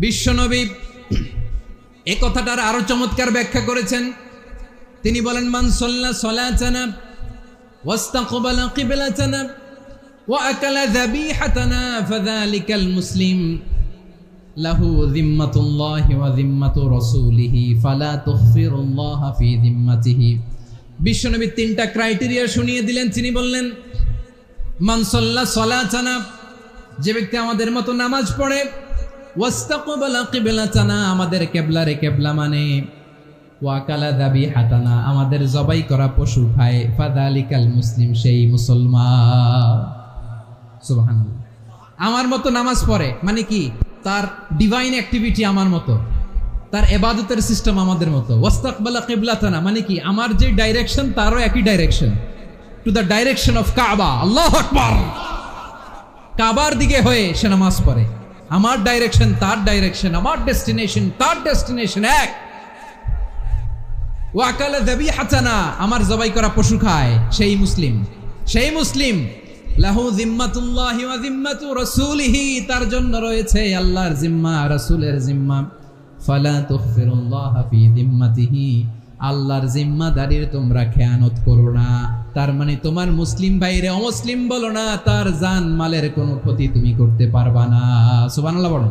বিশ্বনবী এই কথাটার আরো চমৎকার ব্যাখ্যা করেছেন। তিনি বলেন, মান সাল্লা সালাতানা ওয়াস্তাকবালা কিবলাতানা ওয়া আকালা যাবিহাতানা ফাযালিকাল মুসলিম লাহু যিম্মাতুল্লাহি ওয়া যিম্মাতু রাসূলিহি ফালা তুখফিরুল্লাহ ফি যিম্মাতিহি। বিশ্বনবী তিনটা ক্রাইটেরিয়া শুনিয়ে দিলেন। তিনি বললেন, মান সাল্লা সালাতানা, যে ব্যক্তি আমাদের মতো নামাজ পড়ে, ওয়াস্তাকবালা কিবলাতানা, আমাদের কিবলারে কিবলা মানে, ওয়া আকালা যাবিহাতানা, আমাদের জবাই করা পশু খায়, ফাযালিকাল মুসলিম, সেই মুসলমান। সুবহানাল্লাহ। আমার মতো নামাজ পড়ে মানে কি? তার ডিভাইন অ্যাক্টিভিটি আমার মতো, তার ইবাদতের সিস্টেম আমাদের মতো। ওয়াস্তাকবালা কিবলাতানা মানে কি? আমার যে ডাইরেকশন তারও একই direction, to the direction of কাবা। আল্লাহু আকবার। কাবার দিকে হয়ে সে নামাজ পড়ে। আমার ডাইরেকশন তার ডাইরেকশন, আমার ডেস্টিনেশন তার ডেস্টিনেশন এক। ওয়া আকালা যাবিহাতানা, আমার জবাই করা পশু খায়, সেই মুসলিম। সেই মুসলিম লাহু যিম্মাতুল্লাহি ওয়া যিম্মাতু রাসূলিহি, তার জন্য রয়েছে আল্লাহর জিম্মা, রাসূলের জিম্মা। ফালা তুখফিরুল্লাহ ফি যিম্মাতিহি, আল্লাহর জিম্মাদারির তোমরা খেয়ানত করো না। তার মানে তোমার মুসলিম ভাইরে অমুসলিম বলো না, তার জান মালের কোনো ক্ষতি তুমি করতে পারবা না। সুবহানাল্লাহ বলো।